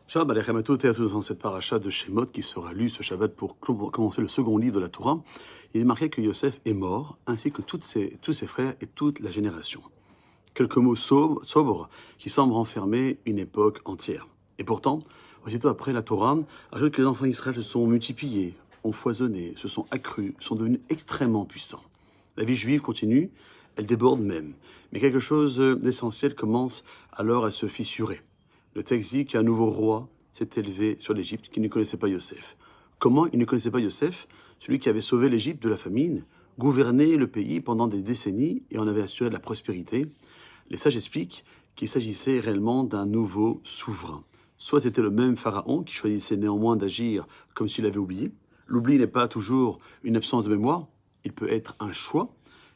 Shalom Aleichem à toutes et à tous dans cette paracha de Shemot qui sera lue ce Shabbat pour commencer le second livre de la Torah. Il est marqué que Yosef est mort, ainsi que tous ses frères et toute la génération. Quelques mots sobres qui semblent renfermer une époque entière. Et pourtant, aussitôt après, la Torah ajoute que les enfants d'Israël se sont multipliés, ont foisonné, se sont accrus, sont devenus extrêmement puissants. La vie juive continue, elle déborde même. Mais quelque chose d'essentiel commence alors à se fissurer. Le texte dit qu'un nouveau roi s'est élevé sur l'Égypte qui ne connaissait pas Yosef. Comment il ne connaissait pas Yosef? Celui qui avait sauvé l'Égypte de la famine, gouverné le pays pendant des décennies et en avait assuré de la prospérité. Les sages expliquent qu'il s'agissait réellement d'un nouveau souverain. Soit c'était le même pharaon qui choisissait néanmoins d'agir comme s'il avait oublié. L'oubli n'est pas toujours une absence de mémoire, il peut être un choix.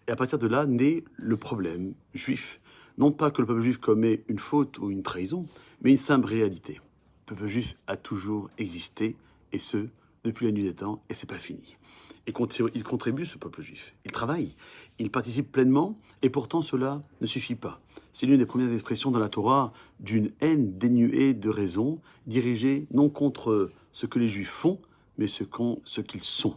Et à partir de là naît le problème juif. Non pas que le peuple juif commet une faute ou une trahison, mais une simple réalité. Le peuple juif a toujours existé, et ce, depuis la nuit des temps, et c'est pas fini. Il contribue, ce peuple juif. Il travaille, il participe pleinement, et pourtant cela ne suffit pas. C'est l'une des premières expressions dans la Torah d'une haine dénuée de raison, dirigée non contre ce que les Juifs font, mais ce qu'ils sont.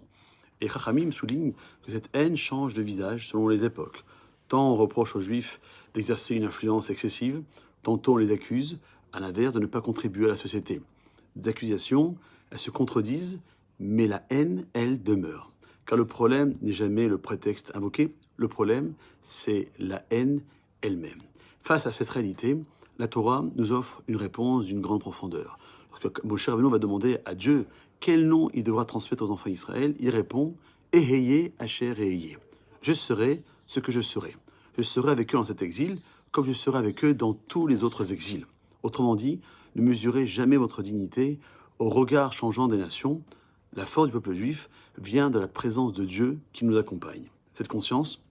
Et Chachamim souligne que cette haine change de visage selon les époques. Tant on reproche aux Juifs d'exercer une influence excessive, tantôt on les accuse, à l'inverse, de ne pas contribuer à la société. Des accusations, elles se contredisent, mais la haine, elle, demeure. Car le problème n'est jamais le prétexte invoqué, le problème, c'est la haine elle-même. Face à cette réalité, la Torah nous offre une réponse d'une grande profondeur. Lorsque Moshe Rabbeinu va demander à Dieu quel nom il devra transmettre aux enfants d'Israël, il répond « Eheye Asher Eheye ». Je serai ce que je serai. Je serai avec eux dans cet exil, comme je serai avec eux dans tous les autres exils. Autrement dit, ne mesurez jamais votre dignité au regard changeant des nations. La force du peuple juif vient de la présence de Dieu qui nous accompagne. Cette conscience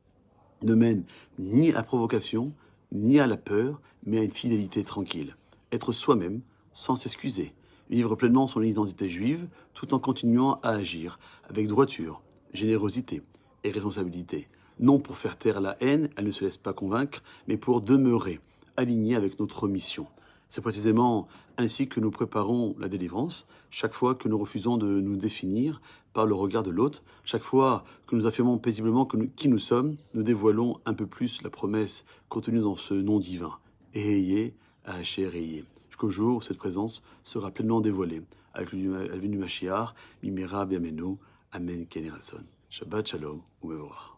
ne mène ni à la provocation, ni à la peur, mais à une fidélité tranquille. Être soi-même, sans s'excuser. Vivre pleinement son identité juive, tout en continuant à agir avec droiture, générosité et responsabilité. Non pour faire taire la haine, elle ne se laisse pas convaincre, mais pour demeurer aligné avec notre mission. C'est précisément ainsi que nous préparons la délivrance, chaque fois que nous refusons de nous définir par le regard de l'autre, chaque fois que nous affirmons paisiblement qui nous sommes, nous dévoilons un peu plus la promesse contenue dans ce nom divin. Eheye, Asher Eheye. Jusqu'au jour où cette présence sera pleinement dévoilée, avec la venue du Mashiach, Mimera Biamenu, Amen Keneratson. Shabbat Shalom, Umevorach.